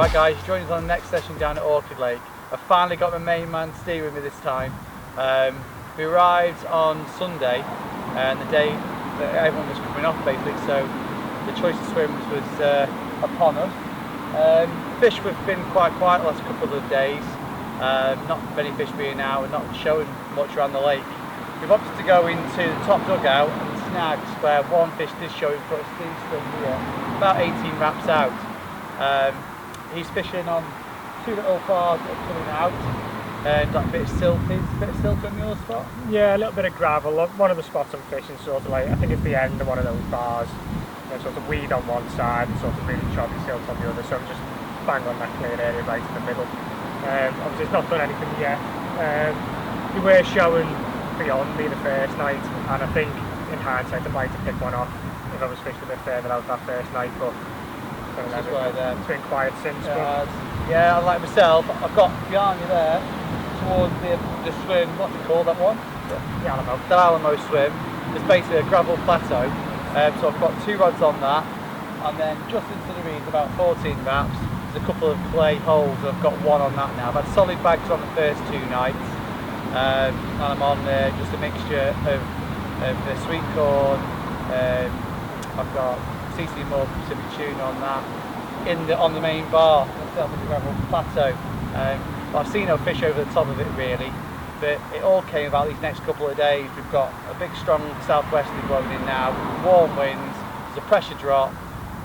Right guys, join us on the next session down at Orchid Lake. I finally got my main man Steve with me this time. We arrived on Sunday and the day that everyone was coming off basically, so the choice of swims was upon us. Fish have been quite quiet the last couple of days, not many fish being out and not showing much around the lake. We've opted to go into the top dugout and the snags where one fish did show in front of Steve's swim here, about 18 wraps out. He's fishing on two little bars that are coming out and like a bit of silt on your spot? Yeah, a little bit of gravel. One of the spots I'm fishing sort of like, I think it's the end of one of those bars. There's sort of weed on one side and sort of really choppy silt on the other, so I'm just bang on that clear area right in the middle. Obviously it's not done anything yet. They were showing beyond me the first night, and I think in hindsight I'd like to pick one off if I was fishing a bit further out that first night, but it's been quiet since. Yeah, like myself, I've got behind you there towards the swim, what's it called, that one? The Alamo. The Alamo swim. There's basically a gravel plateau, so I've got two rods on that, and then just into the reeds about 14 wraps. There's a couple of clay holes, I've got one on that now. I've had solid bags on the first two nights, and I'm on just a mixture of the sweet corn. I've got CC more Pacific tuna on that on the main bar itself in the gravel plateau. I've seen no fish over the top of it really, but it all came about these next couple of days. We've got a big strong southwesterly blowing in now, warm winds, there's a pressure drop,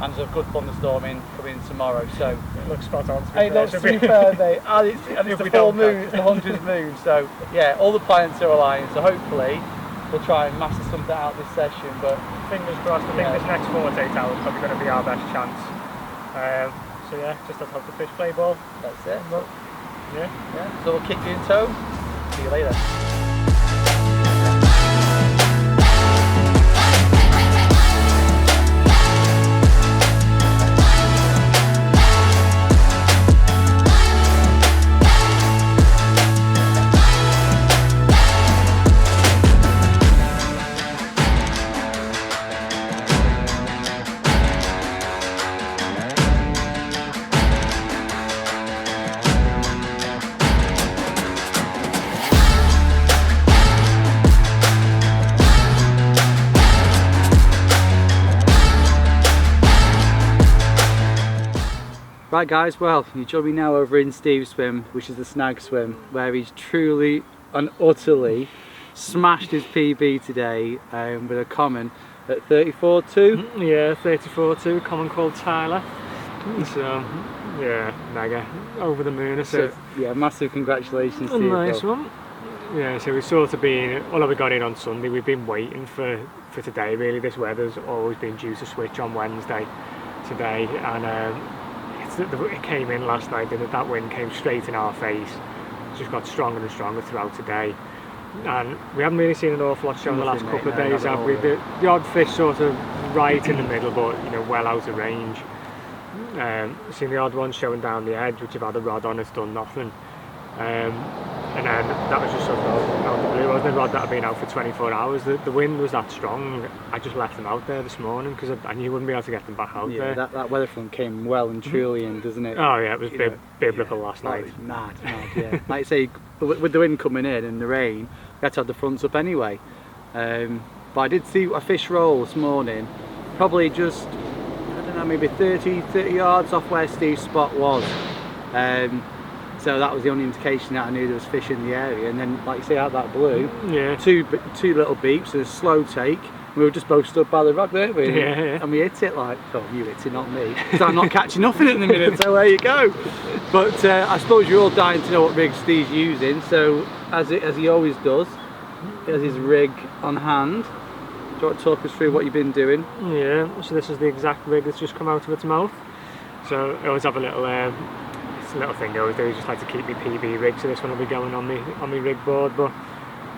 and there's a good thunderstorm coming in tomorrow. So it looks spot on. It looks super, mate. And it's the full moon, it's the hunter's moon. So yeah, all the planets are aligned. So hopefully we'll try and master something out this session. But fingers crossed. I think this next 48 hours is probably going to be our best chance. So yeah, just let's hope the fish play ball. That's it. But, yeah. So we'll kick you in tow. See you later. Right guys, well, you join me now over in Steve's swim, which is the snag swim, where he's truly and utterly smashed his PB today with a common at 34.2. Yeah, 34.2, common called Tyler. So, yeah, mega, over the moon. So yeah, massive congratulations to you. Nice one. Yeah, so we've sort of been, although we got in on Sunday, we've been waiting for today really. This weather's always been due to switch on Wednesday today, and it came in last night and that wind came straight in our face. It's just got stronger and stronger throughout today, and we haven't really seen an awful lot shown the last couple of days, have we? The odd fish sort of right in the middle, but you know, well out of range. Seen the odd one showing down the edge, which have had a rod on, it's done nothing. And then that was just sort of out of the blue, wasn't it? A rod that had been out for 24 hours. The wind was that strong, I just left them out there this morning because I knew I wouldn't be able to get them back out there. That weather front came well and truly in, doesn't it? Oh yeah, it was biblical last night. It was mad, yeah. Like I say, with the wind coming in and the rain, we had to have the fronts up anyway. But I did see a fish roll this morning, probably just, I don't know, maybe 30 yards off where Steve's spot was. So that was the only indication that I knew there was fish in the area. And then, like you say, out that blue, two little beeps and a slow take. We were just both stood by the rod, weren't we? Yeah. And we hit it like, oh, you hit it, not me. Because I'm not catching nothing at the minute, so there you go. But I suppose you're all dying to know what rig Steve's using. So, as he always does, he has his rig on hand. Do you want to talk us through what you've been doing? Yeah, so this is the exact rig that's just come out of its mouth. So I always have a little thing I always do, just like to keep my PB rig, so this one will be going on my rig board. But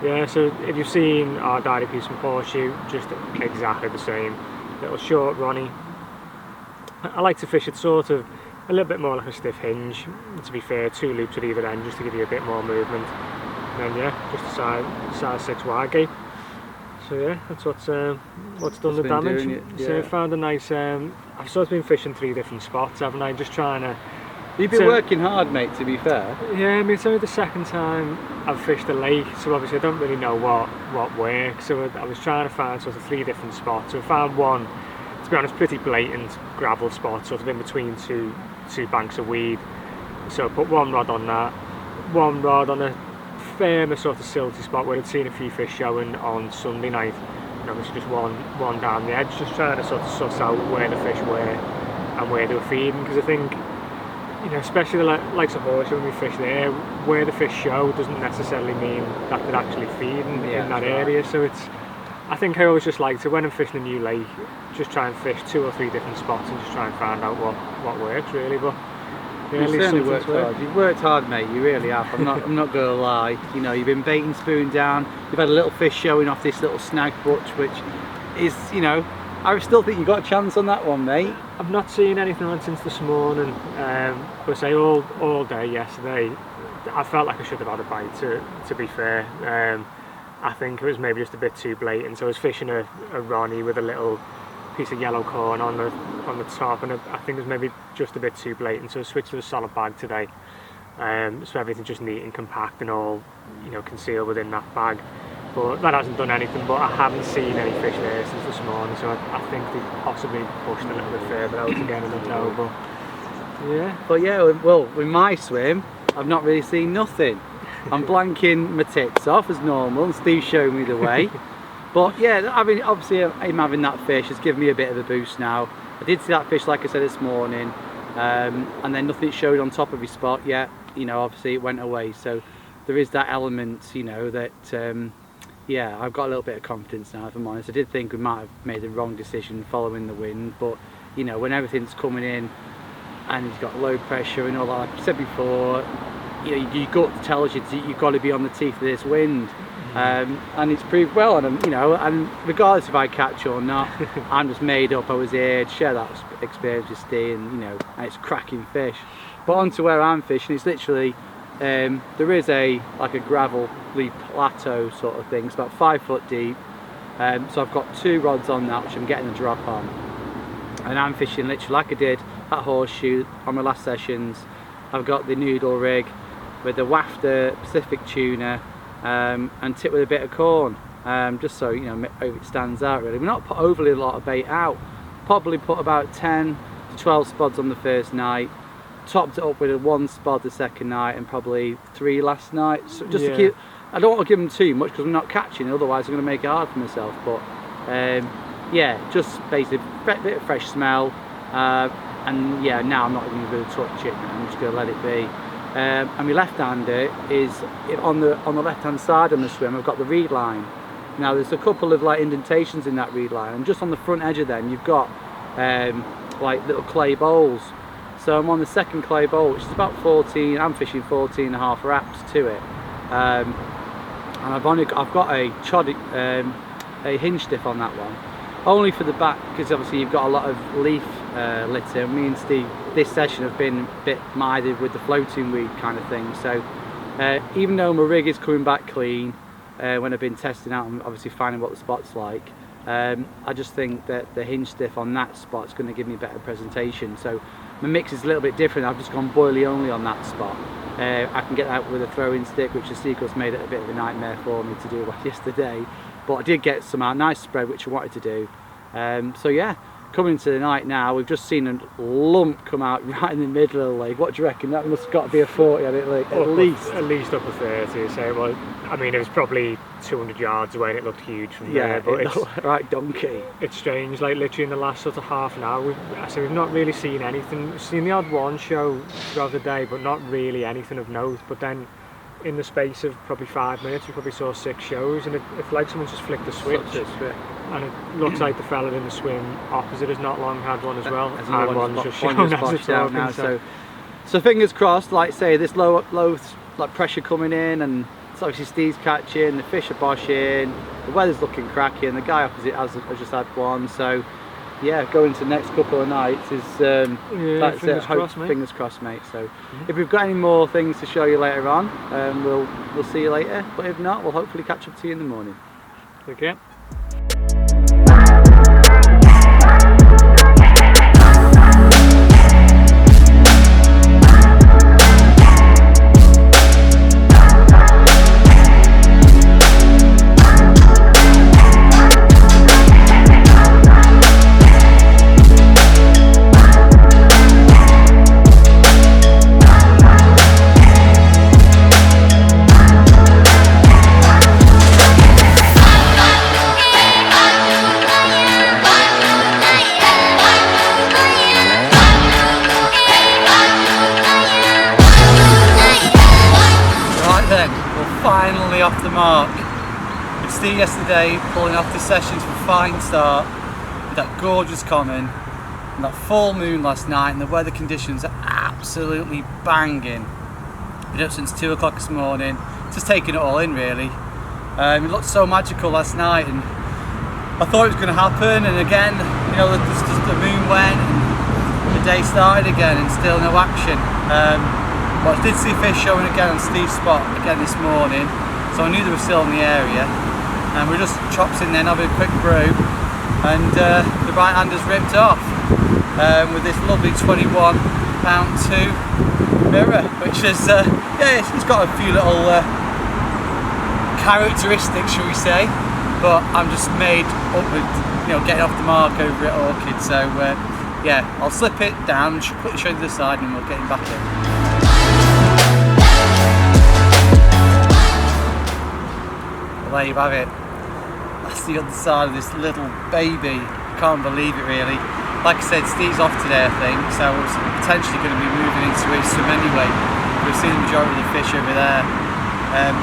yeah, so if you've seen our Dirty Piece from Horseshoe, just exactly the same, little short Ronnie. I like to fish it sort of a little bit more like a stiff hinge, to be fair, 2 loops at either end just to give you a bit more movement. And then yeah, just a size 6 wide gape. So yeah, that's what's done the damage. So I found a nice, I've sort of been fishing 3 different spots, haven't I? Just trying to You've been working hard, mate, to be fair. Yeah, I mean, it's only the second time I've fished a lake, so obviously I don't really know what works. So I was trying to find sort of 3 different spots. So I found one, to be honest, pretty blatant gravel spot, sort of in between two banks of weed. So I put one rod on that, one rod on a firmer sort of silty spot where I'd seen a few fish showing on Sunday night. And obviously just one down the edge, just trying to sort of suss out where the fish were and where they were feeding, because I think, you know, especially the likes of Horseshoe, when we fish there, where the fish show doesn't necessarily mean that they're actually feeding in that area. So I think I always just like to, when I'm fishing a new lake, just try and fish 2 or 3 different spots and just try and find out what works really. But yeah, you certainly worked hard. You've worked hard, mate. You really have. I'm not going to lie. You know, you've been baiting spoon down. You've had a little fish showing off this little snag butch, which is, you know, I still think you got a chance on that one, mate. I've not seen anything on since this morning. But say all day yesterday, I felt like I should have had a bite. To be fair, I think it was maybe just a bit too blatant. So I was fishing a Ronnie with a little piece of yellow corn on the top, and I think it was maybe just a bit too blatant. So I switched to a solid bag today. So everything's just neat and compact and all, you know, concealed within that bag. But that hasn't done anything, but I haven't seen any fish there since this morning, so I think they've possibly pushed a little bit further out again, I don't know, but yeah, well, with my swim, I've not really seen nothing. I'm blanking my tits off as normal, and Steve's showing me the way. But yeah, I mean, obviously him having that fish has given me a bit of a boost now. I did see that fish, like I said, this morning, and then nothing showed on top of his spot yet. You know, obviously it went away, so there is that element, you know, that yeah, I've got a little bit of confidence now, if I'm honest. I did think we might have made the wrong decision following the wind, but you know, when everything's coming in and you've got low pressure and all that, like I said before, you know, your gut tells you you've got to be on the teeth of this wind. And it's proved well, and you know, and regardless if I catch or not, I'm just made up. I was here to share that experience with Steve, and you know, and it's cracking fish. But on to where I'm fishing, it's literally there is like a gravelly plateau sort of thing. It's about 5 foot deep. So I've got 2 rods on that, which I'm getting a drop on, and I'm fishing literally like I did at Horseshoe on my last sessions. I've got the noodle rig with the wafter Pacific tuna. And tip with a bit of corn, just so, you know, it stands out really. We're not put overly a lot of bait out, probably put about 10 to 12 spods on the first night, topped it up with a 1 spod the second night, and probably 3 last night. So just to keep, I don't want to give them too much because I'm not catching, otherwise I'm going to make it hard for myself. But yeah, just basically a bit of fresh smell, and yeah, now I'm not even going to touch it, I'm just going to let it be. And my left-hander is on the left-hand side on the swim. I've got the reed line. Now there's a couple of like indentations in that reed line, and just on the front edge of them you've got like little clay bowls. So I'm on the second clay bowl, which is about 14. I'm fishing 14 and a half wraps to it, and I've got a hinge stiff on that one, only for the back, because obviously you've got a lot of leaf litter. Me and Steve this session have been a bit mired with the floating weed kind of thing. So even though my rig is coming back clean, when I've been testing out and obviously finding what the spot's like, I just think that the hinge stiff on that spot is going to give me a better presentation. So my mix is a little bit different. I've just gone boilie only on that spot. I can get that with a throwing stick, which the seagulls made it a bit of a nightmare for me to do yesterday. But I did get some nice spread, which I wanted to do. So yeah, coming to the night now, we've just seen a lump come out right in the middle of the lake. What do you reckon? That must have got to be a 40 at least. At least up a 30. So, well, I mean, it was probably 200 yards away and it looked huge from there. But it's right donkey. It's strange, like literally in the last sort of half an hour, we've not really seen anything. We've seen the odd one show throughout the day, but not really anything of note. But then in the space of probably 5 minutes, we probably saw 6 shows, and it's like someone's just flicked the switch. And it looks like the fella in the swim opposite has not long had one as well, and one's just shown as it's talking now. So fingers crossed, like say, this low like pressure coming in, and it's obviously Steve's catching, the fish are boshing, the weather's looking cracking, the guy opposite has just had one. So yeah, going to the next couple of nights is that's fingers crossed, mate. Fingers crossed, mate. So if we've got any more things to show you later on, we'll see you later. But if not, we'll hopefully catch up to you in the morning. Okay. off the mark. With Steve yesterday pulling off the sessions for fine start with that gorgeous common and that full moon last night, and the weather conditions are absolutely banging. Been up since 2 o'clock this morning, just taking it all in really. It looked so magical last night, and I thought it was going to happen, and again, you know, the moon went and the day started again and still no action. But I did see fish showing again on Steve's spot again this morning, so I knew they were still in the area, and we just chopped in there and having a quick brew, and the right hand has ripped off with this lovely 21 pound 2 mirror, which is yeah, it's got a few little characteristics, shall we say, but I'm just made up with, you know, getting off the mark over at Orchid. So yeah, I'll slip it down, quickly show you the side, and we'll get him back in. Well, there you have it. That's the other side of this little baby. Can't believe it really. Like I said, Steve's off today, I think, so I was potentially going to be moving into his swim anyway. We've seen the majority of the fish over there.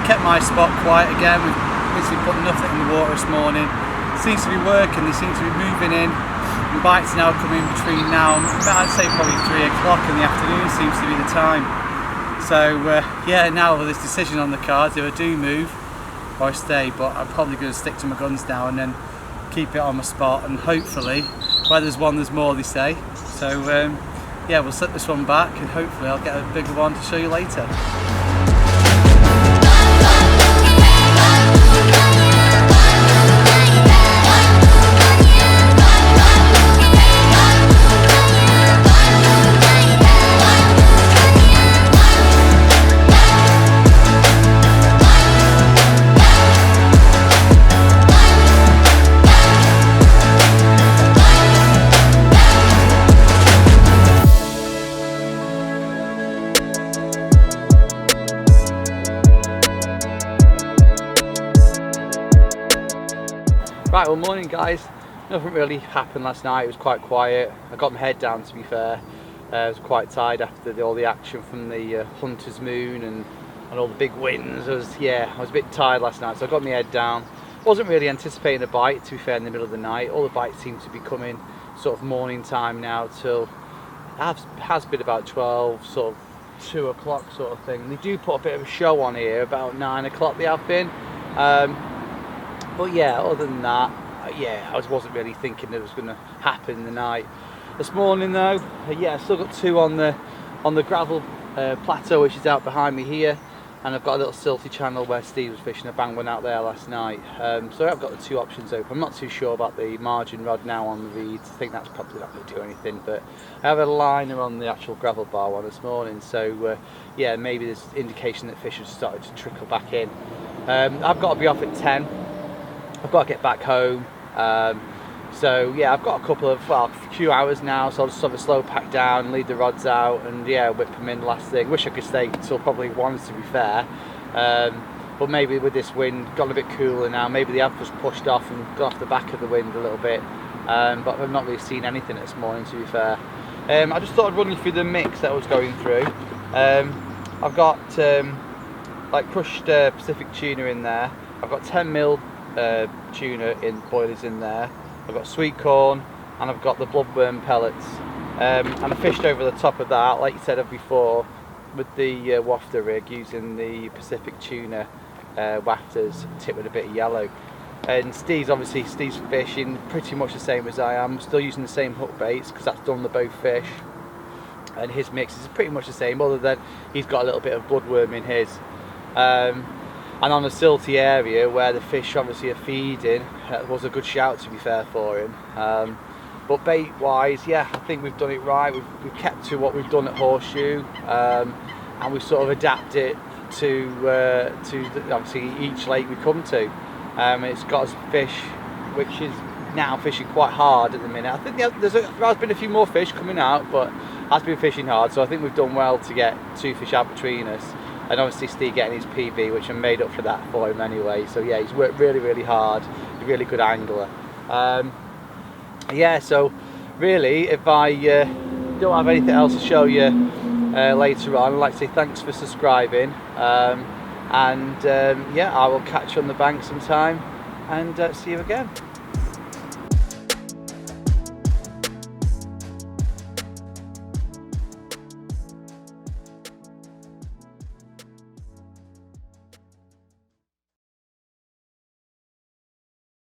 Kept my spot quiet again. We've basically put nothing in the water this morning. Seems to be working, they seem to be moving in. The bites now coming between now and I'd say probably 3 o'clock in the afternoon seems to be the time. So yeah, now with this decision on the cards, if I do move or I stay, but I'm probably going to stick to my guns now and then keep it on my spot, and hopefully where there's one there's more, they say. So yeah, we'll slip this one back and hopefully I'll get a bigger one to show you later. Right, well, morning guys. Nothing really happened last night, it was quite quiet. I got my head down, to be fair. I was quite tired after all the action from the Hunter's Moon and all the big winds. I was a bit tired last night, so I got my head down. Wasn't really anticipating a bite, to be fair, in the middle of the night. All the bites seem to be coming sort of morning time now till, has been about 12, sort of 2 o'clock sort of thing. They do put a bit of a show on here, about 9 o'clock they have been. But yeah, other than that, yeah, I wasn't really thinking it was going to happen in the night. This morning though, yeah, I've still got 2 on the gravel plateau, which is out behind me here, and I've got a little silty channel where Steve was fishing a bang one out there last night. So I've got the 2 options open. I'm not too sure about the margin rod now on the reeds. I think that's probably not going to do anything, but I have a liner on the actual gravel bar one this morning, so yeah, maybe there's indication that fish have started to trickle back in. I've got to be off at 10. I've got to get back home, so yeah, I've got a few hours now, so I'll just have a slow pack down, leave the rods out, and yeah, whip them in last thing. Wish I could stay till probably 1, to be fair, but maybe with this wind, gotten a bit cooler now, maybe the have just pushed off and got off the back of the wind a little bit, but I've not really seen anything this morning, to be fair. I just thought I'd run you through the mix that I was going through. I've got like crushed Pacific tuna in there. I've got 10mm tuna in boilers in there. I've got sweet corn, and I've got the bloodworm pellets, and I fished over the top of that, like you said before, with the wafter rig using the Pacific tuna wafters tipped with a bit of yellow. And Steve's fishing pretty much the same as I am, still using the same hook baits because that's done the both fish, and his mix is pretty much the same, other than he's got a little bit of bloodworm in his. And on a silty area where the fish obviously are feeding, was a good shout, to be fair, for him. But bait wise, yeah, I think we've done it right. We've kept to what we've done at Horseshoe, and we've sort of adapted to obviously each lake we come to. It's got us fish which is now fishing quite hard at the minute. I think there has been a few more fish coming out, but has been fishing hard, so I think we've done well to get 2 fish out between us. And obviously Steve getting his PB, which I made up for that for him anyway. So yeah, he's worked really, really hard. He's a really good angler. Yeah, so really, if I don't have anything else to show you later on, I'd like to say thanks for subscribing. and yeah, I will catch you on the bank sometime and see you again.